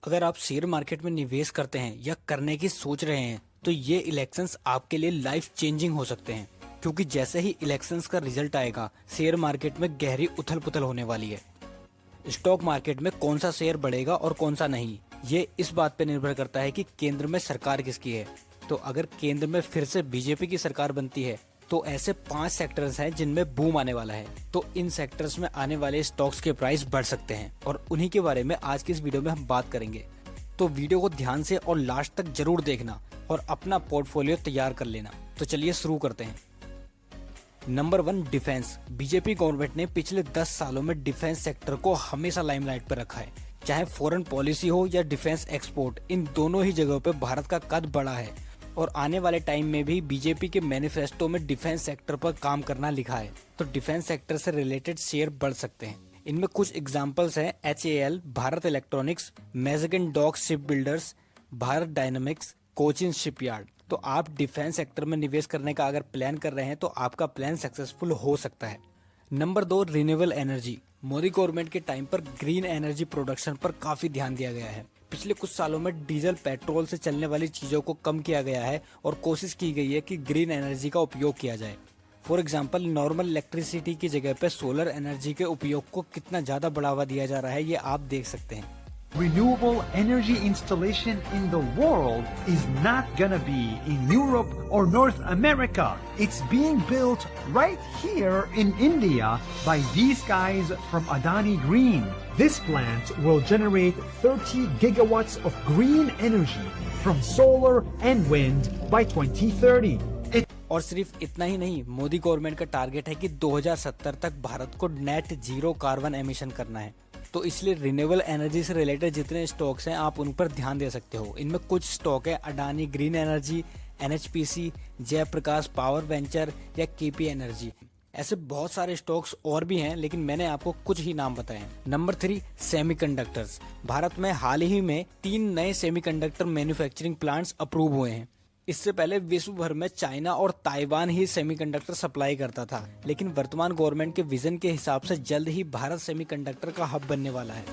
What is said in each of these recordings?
अगर आप share market में निवेश करते हैं या करने की सोच रहे हैं तो ये इलेक्शंस आपके लिए लाइफ चेंजिंग हो सकते हैं, क्योंकि जैसे ही इलेक्शंस का रिजल्ट आएगा शेयर मार्केट में गहरी उथल पुथल होने वाली है। स्टॉक मार्केट में कौन सा शेयर बढ़ेगा और कौन सा नहीं, ये इस बात पर निर्भर करता है कि केंद्र में सरकार किसकी है। तो अगर केंद्र में फिर से बीजेपी की सरकार बनती है तो ऐसे 5 सेक्टर्स हैं जिनमें बूम आने वाला है। तो इन सेक्टर्स में आने वाले स्टॉक्स के प्राइस बढ़ सकते हैं और उन्हीं के बारे में आज की इस वीडियो में हम बात करेंगे। तो वीडियो को ध्यान से और लास्ट तक जरूर देखना और अपना पोर्टफोलियो तैयार कर लेना। तो चलिए शुरू करते हैं। Number 1, defence. बीजेपी गवर्नमेंट ने पिछले 10 सालों में डिफेंस सेक्टर को हमेशा लाइमलाइट पर रखा है। चाहे फॉरेन पॉलिसी हो या डिफेंस एक्सपोर्ट, इन दोनों ही जगहों पर भारत का कद बड़ा है और आने वाले टाइम में भी बीजेपी के मैनिफेस्टो में डिफेंस सेक्टर पर काम करना लिखा है। तो डिफेंस सेक्टर से रिलेटेड शेयर बढ़ सकते हैं। इनमें कुछ एग्जांपल्स हैं HAL, Bharat Electronics, Mazagon Dock Ship Builders, Bharat Dynamics, Cochin Shipyard. तो आप डिफेंस सेक्टर में निवेश करने का अगर प्लान कर रहे हैं तो आपका प्लान सक्सेसफुल हो सकता है। Number 2, renewable energy. Modi government के टाइम पर ग्रीन एनर्जी प्रोडक्शन पर काफी ध्यान दिया गया है। पिछले कुछ सालों में डीजल पेट्रोल से चलने वाली चीजों को कम किया गया है और कोशिश की गई है कि ग्रीन एनर्जी का उपयोग किया जाए। फॉर एग्जांपल, नॉर्मल इलेक्ट्रिसिटी की जगह पे सोलर एनर्जी के उपयोग को कितना ज्यादा बढ़ावा दिया जा रहा है, ये आप देख सकते हैं। Renewable energy installation in the world is not gonna be in Europe or North America. It's being built right here in India by these guys from Adani Green. This plant will generate 30 gigawatts of green energy from solar and wind by 2030. और सिर्फ इतना ही नहीं, Modi government का target है कि 2070 तक भारत को net zero carbon emission करना है। तो इसलिए रिन्यूएबल एनर्जी से रिलेटेड जितने स्टॉक्स हैं आप उन पर ध्यान दे सकते हो। इनमें कुछ स्टॉक है Adani green energy, NHPC, Jaiprakash power venture या KP एनर्जी। ऐसे बहुत सारे स्टॉक्स और भी हैं, लेकिन मैंने आपको कुछ ही नाम बताए हैं। Number 3, semiconductors. भारत में हाल ही में 3 नए सेमीकंडक्टर मैन्युफैक्चरिंग प्लांट्स अप्रूव हुए हैं। इससे पहले विश्व भर में चाइना और ताइवान ही सेमीकंडक्टर सप्लाई करता था, लेकिन वर्तमान गवर्नमेंट के विजन के हिसाब से जल्द ही भारत सेमीकंडक्टर का हब बनने वाला है।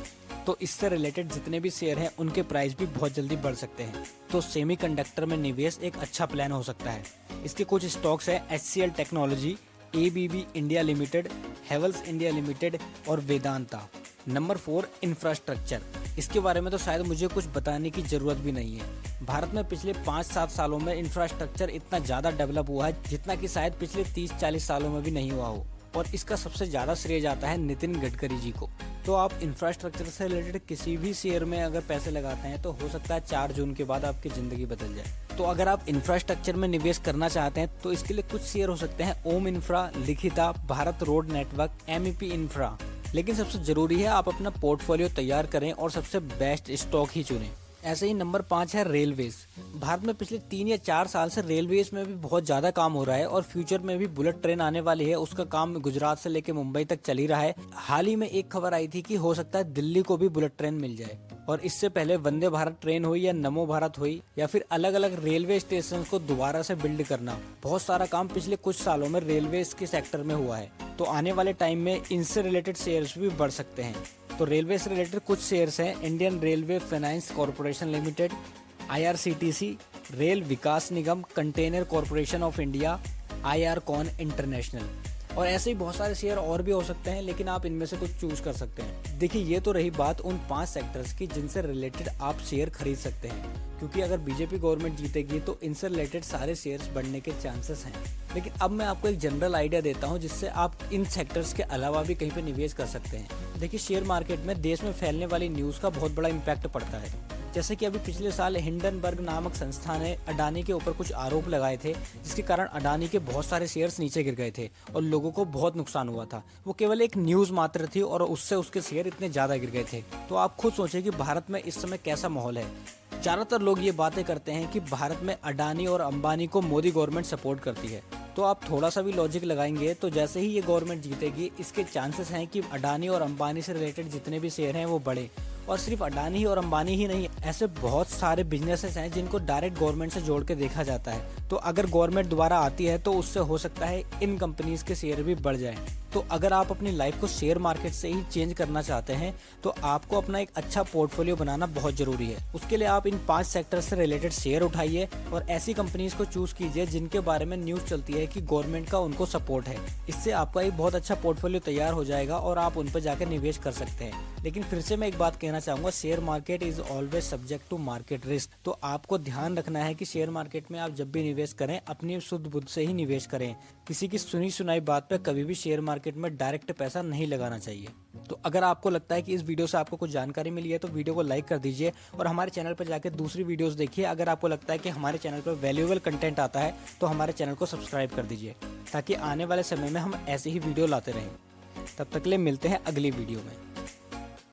तो इससे रिलेटेड जितने भी शेयर हैं उनके प्राइस भी बहुत जल्दी बढ़ सकते हैं। तो सेमीकंडक्टर में निवेश एक अच्छा प्लान हो सकता है। इसके कुछ स्टॉक्स हैं HCL technology, ABB India limited, Havells India limited और वेदांता। Number 4, infrastructure. इसके बारे में तो शायद मुझे कुछ बताने की जरूरत भी नहीं है। भारत में पिछले 5-7 सालों में इंफ्रास्ट्रक्चर इतना ज्यादा डेवलप हुआ है जितना कि शायद पिछले 30-40 सालों में भी नहीं हुआ हो, और इसका सबसे ज्यादा श्रेय जाता है नितिन गडकरी जी को। तो आप इंफ्रास्ट्रक्चर से रिलेटेड किसी भी शेयर में अगर पैसे लगाते हैं तो हो सकता है 4 जून के बाद आपकी जिंदगी बदल जाए। तो अगर आप इंफ्रास्ट्रक्चर में निवेश करना चाहते हैं तो इसके लिए कुछ शेयर हो सकते हैं ओम इंफ्रा, लिखिता, Bharat road network, MEP infra. लेकिन सबसे जरूरी है आप अपना पोर्टफोलियो तैयार करें और सबसे बेस्ट स्टॉक ही चुनें। ऐसे ही नंबर 5 है रेलवेज। भारत में पिछले 3 या 4 साल से रेलवेज में भी बहुत ज्यादा काम हो रहा है और फ्यूचर में भी बुलेट ट्रेन आने वाली है। उसका काम गुजरात से लेकर मुंबई तक चल ही रहा है। हाल ही में एक खबर आई थी कि हो सकता है दिल्ली को भी बुलेट ट्रेन मिल जाए, और इससे पहले वंदे भारत ट्रेन हुई या नमो भारत हुई या फिर अलग अलग रेलवे स्टेशन को दोबारा से बिल्ड करना, बहुत सारा काम पिछले कुछ सालों में रेलवे के सेक्टर में हुआ है। तो आने वाले टाइम में इनसे रिलेटेड शेयर्स भी बढ़ सकते हैं। तो रेलवे से रिलेटेड कुछ शेयर्स हैं Indian railway finance corporation limited, IRCTC, rail Vikas Nigam, container corporation of India, IRCON international. और ऐसे ही बहुत सारे शेयर और भी हो सकते हैं, लेकिन आप इनमें से कुछ चूज कर सकते हैं। देखिए, ये तो रही बात उन 5 सेक्टर्स की जिनसे रिलेटेड आप शेयर खरीद सकते हैं, क्योंकि अगर बीजेपी गवर्नमेंट जीतेगी तो इनसे रिलेटेड सारे शेयर्स बढ़ने के चांसेस हैं। लेकिन अब मैं आपको एक जनरल आइडिया देता हूं जिससे आप इन सेक्टर्स के अलावा भी कहीं पे निवेश कर सकते हैं। देखिए, शेयर मार्केट में देश में फैलने वाली न्यूज़ का बहुत बड़ा इम्पैक्ट पड़ता है। जैसे कि अभी पिछले साल हिंडनबर्ग नामक संस्था ने अडानी के ऊपर कुछ आरोप लगाए थे, जिसके कारण अडानी के बहुत सारे शेयर्स नीचे गिर गए थे और लोगों को बहुत नुकसान हुआ था। वो केवल एक न्यूज़ मात्र थी और उससे उसके शेयर इतने ज़्यादा गिर गए थे। तो आप खुद सोचें कि भारत में इस समय कैसा माहौल है। ज़्यादातर लोग ये बातें करते हैं कि भारत में अडानी और अंबानी को मोदी गवर्नमेंट सपोर्ट करती है। तो आप थोड़ा सा भी लॉजिक लगाएंगे तो जैसे ही ये गवर्नमेंट जीतेगी, इसके चांसेस हैं कि अडानी और अंबानी से रिलेटेड जितने भी शेयर हैं वो बढ़े, और सिर्फ अडानी और अंबानी ही नहीं, ऐसे बहुत सारे बिजनेसेस हैं जिनको डायरेक्ट गवर्नमेंट से जोड़ के देखा जाता है। तो अगर गवर्नमेंट दोबारा आती है तो उससे हो सकता है इन कंपनीज के शेयर भी बढ़ जाएं। तो अगर आप अपनी लाइफ को शेयर मार्केट से ही चेंज करना चाहते हैं तो आपको अपना एक अच्छा पोर्टफोलियो बनाना बहुत जरूरी है। उसके लिए आप इन 5 सेक्टर से रिलेटेड शेयर उठाइए और ऐसी कंपनीज को चूज कीजिए जिनके बारे में न्यूज चलती है कि गवर्नमेंट का उनको सपोर्ट है। इससे आपका एक बहुत अच्छा पोर्टफोलियो तैयार हो जाएगा और आप उन पर जाकर निवेश कर सकते हैं। लेकिन फिर से मैं एक बात कहना चाहूंगा, share market is always subject to market risk. तो आपको ध्यान रखना है कि शेयर मार्केट में आप जब भी निवेश करें अपनी शुद्ध बुद्ध से ही निवेश करें। किसी की सुनी सुनाई बात पर कभी भी शेयर मार्केट में डायरेक्ट पैसा नहीं लगाना चाहिए। तो अगर आपको लगता है कि इस वीडियो से आपको कुछ जानकारी मिली है तो वीडियो को लाइक कर दीजिए और हमारे चैनल पर जाकर दूसरी वीडियोस देखिए। अगर आपको लगता है कि हमारे चैनल पर वैल्यूएबल कंटेंट आता है तो हमारे चैनल को सब्सक्राइब कर दीजिए ताकि आने वाले समय में हम ऐसे ही वीडियो लाते रहें। तब तक के लिए मिलते हैं अगली वीडियो में।